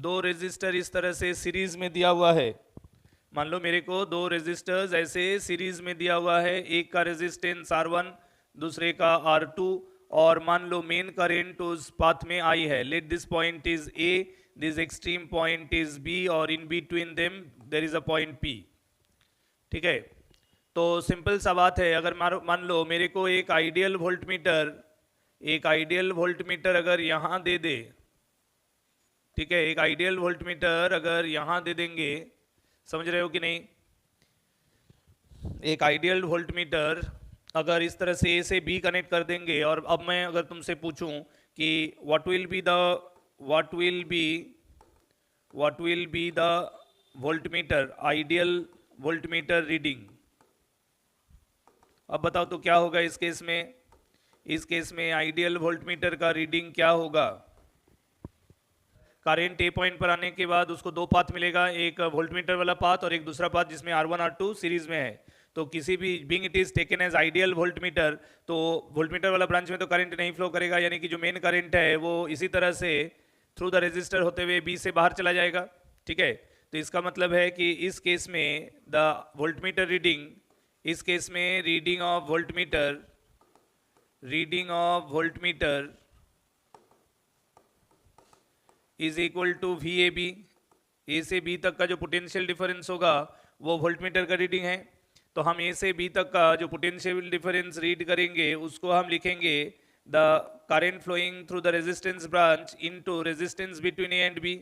दो रेजिस्टर इस तरह से सीरीज में दिया हुआ है, मान लो मेरे को दो रेजिस्टर्स ऐसे सीरीज में दिया हुआ है, एक का रेजिस्टेंस R1 दूसरे का R2, और मान लो मेन करंट उस पाथ में आई है, let this point is A, this extreme point is B, और in between them there is a point P। ठीक है, तो सिंपल सा बात है, अगर मान लो मेरे को एक आइडियल वोल्ट मीटर अगर यहाँ दे दे, ठीक है, एक आइडियल वोल्ट मीटर अगर यहाँ दे देंगे, समझ रहे हो कि नहीं, एक आइडियल वोल्ट मीटर अगर इस तरह से A से B कनेक्ट कर देंगे, और अब मैं अगर तुमसे पूछूं कि what will be the volt metre ideal volt meter reading, अब बताओ तो क्या होगा इस केस में? इस केस में आइडियल वोल्ट मीटर का रीडिंग क्या होगा? करंट ए पॉइंट पर आने के बाद उसको दो पाथ मिलेगा, एक वोल्ट मीटर वाला पाथ और एक दूसरा पाथ जिसमें R1 R2 सीरीज में है। तो किसी भी being it is taken as ideal volt meter, तो वोल्ट मीटर वाला ब्रांच में तो करंट नहीं फ्लो करेगा, यानी कि जो मेन करंट है वो इसी तरह से थ्रू द रेजिस्टर होते हुए B से बाहर चला जाएगा। ठीक है, तो इसका मतलब है कि इस केस में द वोल्ट मीटर रीडिंग, इस केस में reading of volt meter is equal to VAB। A से B तक का जो पोटेंशियल डिफरेंस होगा वो वोल्ट मीटर का रीडिंग है, तो हम A से B तक का जो पोटेंशियल डिफरेंस रीड करेंगे उसको हम लिखेंगे the current flowing through the resistance branch into resistance between A and B।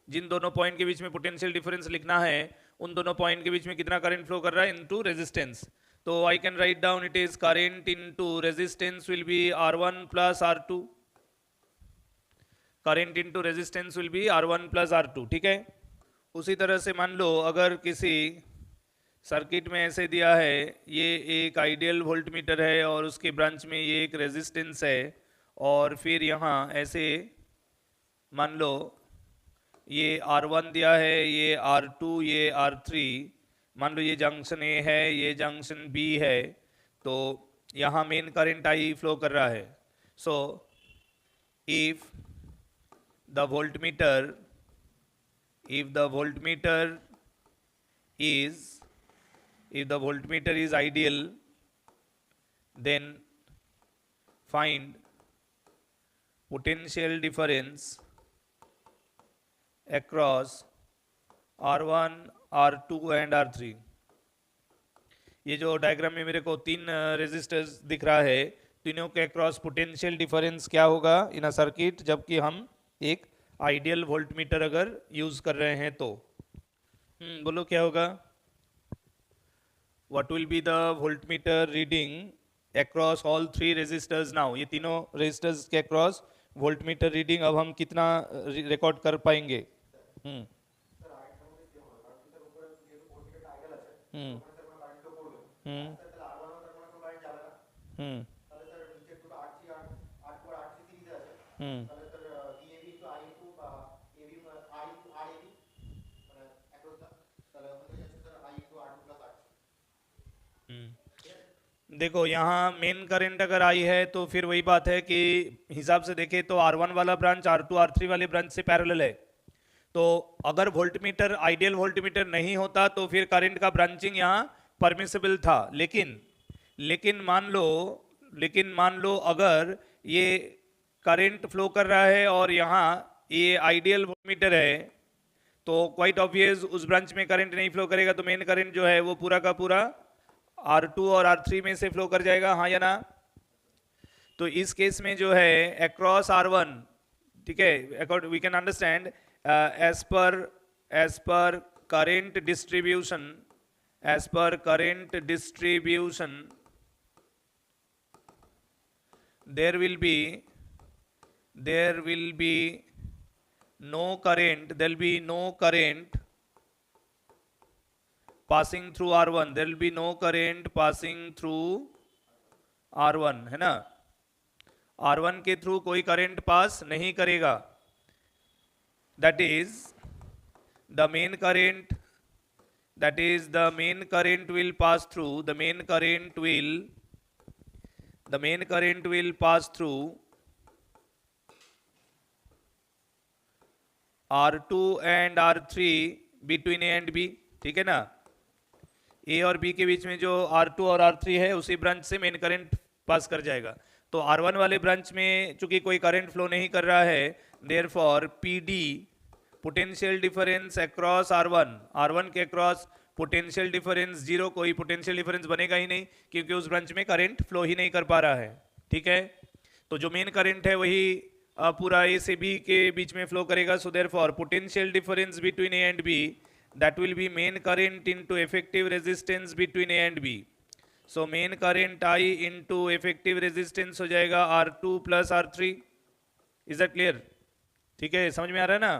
जिन दोनों पॉइंट के बीच में पोटेंशियल डिफरेंस लिखना है, उन दोनों पॉइंट के बीच में कितना करंट फ्लो कर रहा है इनटू रेजिस्टेंस। तो आई can write down it is current into resistance will be R1 plus R2, current into resistance will be R1 plus R2। ठीक है, उसी तरह से मान लो अगर किसी सर्किट में ऐसे दिया है, ये एक आइडियल वोल्ट मीटर है और उसके ब्रांच में ये एक रेजिस्टेंस है, और फिर यहाँ ऐसे मान लो ये R1 दिया है, ये R2, ये R3, मान लो ये जंक्शन A है, ये जंक्शन B है, तो यहाँ मेन करंट I फ्लो कर रहा है। So if the voltmeter is ideal, then find potential difference across R1 R2 and R3। ये जो डायग्राम में मेरे को तीन रेजिस्टर्स दिख रहा है, तीनों के अक्रॉस पोटेंशियल डिफरेंस क्या होगा इन अ सर्किट, जबकि हम एक आइडियल वोल्ट मीटर अगर यूज कर रहे हैं तो। बोलो क्या होगा? What will be the volt meter reading across all three resistors now. ये तीनों रेजिस्टर्स के अक्रॉस वोल्ट मीटर रीडिंग अब हम कितना रिकॉर्ड कर पाएंगे? हम्म हम्म हम्म हम्म हम्म देखो यहाँ मेन करंट अगर आई है तो फिर वही बात है कि हिसाब से देखें तो R1 वाला ब्रांच R2 R3 वाले ब्रांच से पैरेलल है, तो अगर वोल्टमीटर आइडियल वोल्टमीटर नहीं होता तो फिर करंट का ब्रांचिंग यहाँ परमिसिबल था। लेकिन मान लो अगर ये करंट फ्लो कर रहा है और यहाँ ये आइडियल वोल्टमीटर है, तो क्वाइट ऑब्वियस उस ब्रांच में करंट नहीं फ्लो करेगा, तो मेन करंट जो है वो पूरा का पूरा R2 और R3 में से फ्लो कर जाएगा, हाँ या ना? तो इस केस में जो है अक्रॉस R1, ठीक है, we can understand as per current distribution there will be no current passing through R1, there will be no current passing through R1, है ना? R1 के थ्रू कोई करंट पास नहीं करेगा, that is the main current will pass through, the main current will pass through R2 and R3 between A and B, ठीक है ना। ए और बी के बीच में जो R2 और R3 है उसी ब्रांच से मेन करंट पास कर जाएगा। तो R1 वाले ब्रांच में चूंकि कोई करंट फ्लो नहीं कर रहा है, therefore PD potential difference across R1 के अक्रॉस पोटेंशियल डिफरेंस जीरो, कोई पोटेंशियल डिफरेंस बनेगा ही नहीं क्योंकि उस ब्रांच में करंट फ्लो ही नहीं कर पा रहा है, ठीक है। तो जो मेन करंट है वही पूरा ए से बी के बीच में फ्लो करेगा। So therefore potential difference between A and B that will be main current into effective resistance between A and B. So main current I into effective resistance हो जाएगा R2 plus R3. Is that clear? ठीक है, समझ में आ रहा है ना।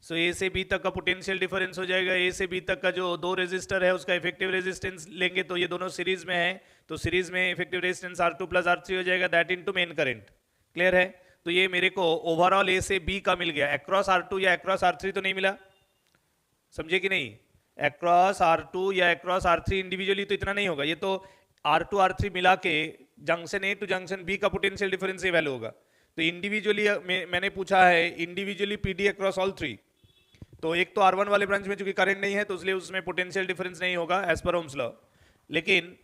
सो ए से बी तक का पोटेंशियल डिफरेंस हो जाएगा, ए से बी तक का जो दो रेजिस्टर है उसका इफेक्टिव रेजिस्टेंस लेंगे तो ये दोनों सीरीज में है, तो सीरीज में effective resistance R2 plus R3 हो जाएगा, that into main current. Clear है। तो ये मेरे को ओवरऑल ए से बी का मिल गया, अक्रॉस R2 या अक्रॉस R3 तो नहीं मिला, समझे कि नहीं। अक्रॉस R2 या अक्रॉस R3 इंडिविजुअली तो इतना नहीं होगा, ये तो R2 R3 मिला के junction A to junction B का पोटेंशियल डिफरेंस ये वैल्यू होगा। तो इंडिविजुअली मैंने पूछा है individually PD across all three, तो एक तो R1 वाले ब्रांच में चूंकि करंट नहीं है तो इसलिए उसमें पोटेंशियल डिफरेंस नहीं होगा एज पर ओम्स लॉ, लेकिन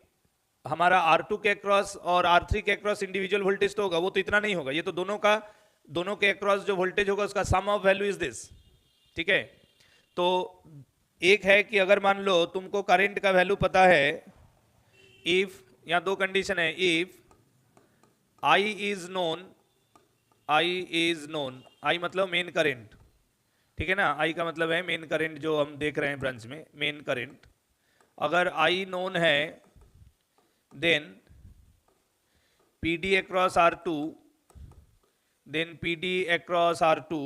हमारा R2 के अक्रॉस और R3 के अक्रॉस इंडिविजुअल वोल्टेज तो होगा, वो तो इतना नहीं होगा। ये तो दोनों के अक्रॉस जो वोल्टेज होगा उसका सम ऑफ वैल्यू इज दिस, ठीक है। तो एक है कि अगर मान लो तुमको करंट का वैल्यू पता है, इफ, यहाँ दो कंडीशन है, if I is known, I मतलब मेन करंट, ठीक है ना। I का मतलब है मेन करंट जो हम देख रहे हैं ब्रांच में, मेन करंट। अगर I नोन है then PD across R2, then PD across R2,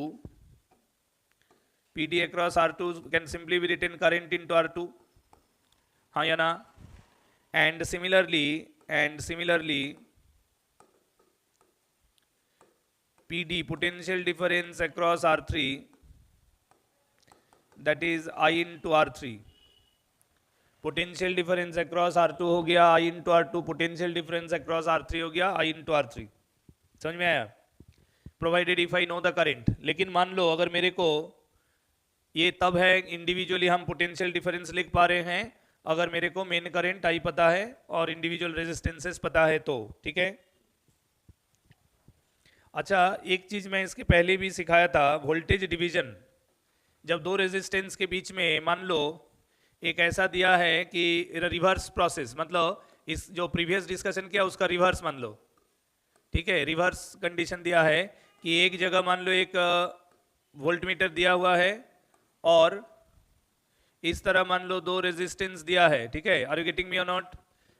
PD across R2 can simply be written current into R2, हाँ या ना। and similarly PD potential difference across R3, that is I into R3, potential difference across R2 हो गया I into R2, potential difference across R3 हो गया I into R3, समझ में आया। Provided if I know the current. लेकिन मान लो अगर मेरे को ये तब है इंडिविजुअली हम पोटेंशियल डिफरेंस लिख पा रहे हैं अगर मेरे को मेन करंट I पता है और इंडिविजुअल रेजिस्टेंसेस पता है तो, ठीक है। अच्छा, एक चीज मैं इसके पहले भी सिखाया था, वोल्टेज डिवीजन। जब दो रेजिस्टेंस के बीच में मान लो एक ऐसा दिया है कि रिवर्स प्रोसेस, मतलब इस जो प्रीवियस डिस्कशन किया उसका रिवर्स मान लो, ठीक है। रिवर्स कंडीशन दिया है कि एक जगह मान लो एक वोल्टमीटर दिया हुआ है और इस तरह मान लो दो रेजिस्टेंस दिया है, ठीक है। आर यू गेटिंग मी और नॉट।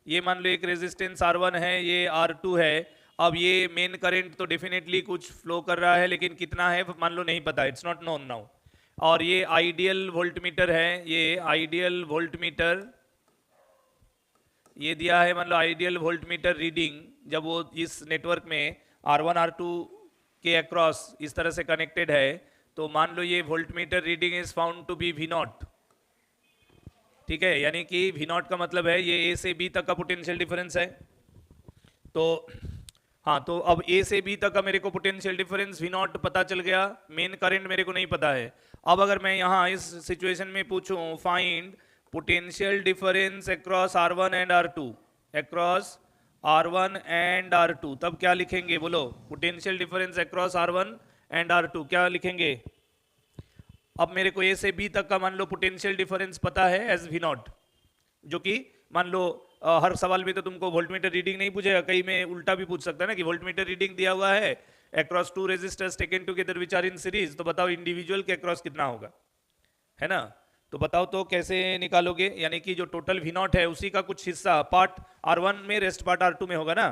ये मान लो एक रेजिस्टेंस R1 है, ये R2 है। अब ये मेन करंट तो डेफिनेटली कुछ फ्लो कर रहा है, लेकिन कितना है मान लो नहीं पता, इट्स नॉट नोन नाउ। और ये आइडियल वोल्टमीटर है, ये आइडियल वोल्टमीटर ये दिया है, मान लो आइडियल वोल्टमीटर रीडिंग जब वो इस नेटवर्क में R1 R2 के अक्रॉस इस तरह से कनेक्टेड है, तो मान लो ये voltmeter reading is found to be V0, ठीक है। यानी कि V0 का मतलब है ये A से B तक का पोटेंशियल डिफरेंस है। तो हाँ, तो अब A से B तक का मेरे को पोटेंशियल डिफरेंस V0 पता चल गया, मेन करंट मेरे को नहीं पता है। अब अगर मैं यहाँ इस सिचुएशन में पूछूं find potential difference across R1 and R2, across R1 and R2, तब क्या लिखेंगे बोलो। Potential difference across R1 and R2 क्या लिखेंगे। अब मेरे को A से B तक का मान लो पोटेंशियल डिफरेंस पता है एज V0, जो कि मान लो हर सवाल में तो तुमको वोल्टमीटर रीडिंग नहीं पूछेगा, कहीं में उल्टा भी पूछ सकता है ना कि वोल्टमीटर रीडिंग दिया हुआ है across two resistors taken together which are in series, तो बताओ इंडिविजुअल के अक्रॉस कितना होगा, है ना। तो बताओ तो कैसे निकालोगे। यानी कि जो टोटल V0 है उसी का कुछ हिस्सा पार्ट R1 में, रेस्ट पार्ट R2 में होगा ना,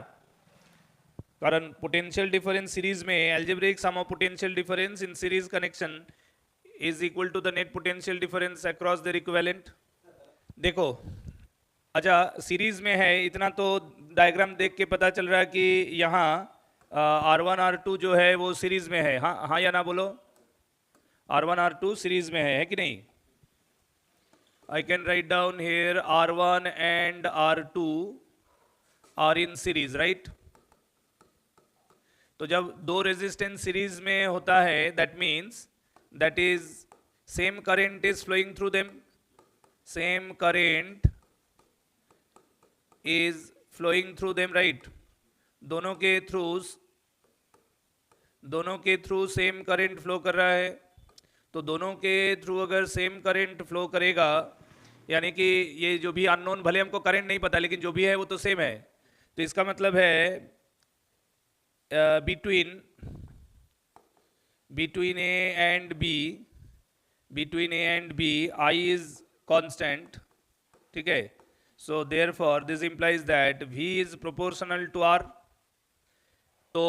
कारण पोटेंशियल डिफरेंस सीरीज में algebraic sum of potential difference in series connection is equal to the net potential difference across their equivalent. देखो अच्छा, सीरीज में है इतना तो डायग्राम देख के पता चल रहा है कि यहाँ R1 R2 जो है वो सीरीज में है, हाँ हाँ या ना बोलो। R1 R2 सीरीज में है कि नहीं। I can write down here R1 and R2 are in series, right. तो जब दो रेजिस्टेंस सीरीज में होता है that means that is same current is flowing through them, same current is flowing through them, right? दोनों के through same current flow कर रहा है, तो दोनों के थ्रू अगर सेम करंट फ्लो करेगा, यानी कि ये जो भी अननोन, भले हमको करंट नहीं पता लेकिन जो भी है वो तो सेम है, तो इसका मतलब है between A and B I is constant, ठीक है? So therefore this implies that V is proportional to R. तो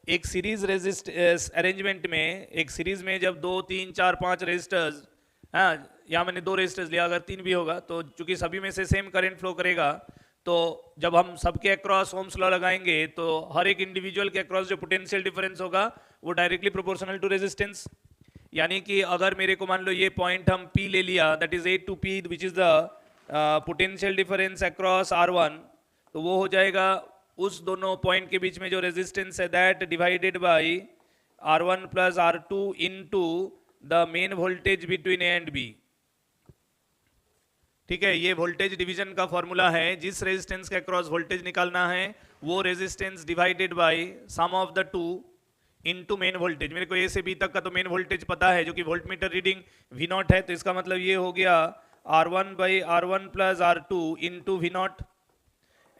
एक सीरीज रेजिस्ट अरेंजमेंट में, एक सीरीज में जब 2 3 4 5 रेजिस्टर्स, हाँ यहाँ मैंने 2 रेजिस्टर्स लिया, अगर 3 भी होगा तो चूंकि सभी में से सेम करंट फ्लो करेगा, तो जब हम सबके अक्रॉस ओम्स लॉ लगाएंगे तो हर एक इंडिविजुअल के अक्रॉस जो पोटेंशियल डिफरेंस होगा वो डायरेक्टली प्रोपोर्शनल टू रेजिस्टेंस। यानी कि अगर मेरे को मान लो ये पॉइंट हम P ले लिया, that is A to P which is the potential difference across R1, तो वो हो जाएगा उस दोनों पॉइंट के बीच में जो रेजिस्टेंस है, that divided by R1 plus R2 into the main voltage between A and B। ठीक है, ये वोल्टेज डिवीजन का फॉर्मूला है। जिस रेजिस्टेंस के अक्रॉस वोल्टेज निकालना है वो resistance divided by sum of the two into main voltage. मेरे को ए से बी तक का तो मेन वोल्टेज पता है जो कि वोल्टमीटर रीडिंग V0 है, तो इसका मतलब ये हो गया R1 by R1 plus R2 into V0।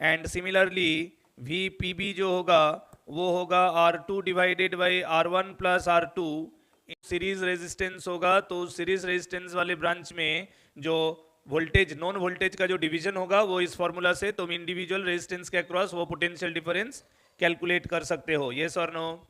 And similarly VPB जो होगा वो होगा R2 divided by R1 plus R2, series resistance होगा, तो सीरीज रेजिस्टेंस वाले ब्रांच में जो वोल्टेज, नॉन वोल्टेज का जो डिवीजन होगा वो इस फॉर्मूला से तुम इंडिविजुअल रेजिस्टेंस के अक्रॉस वो पोटेंशियल डिफरेंस कैलकुलेट कर सकते हो। यस और नो?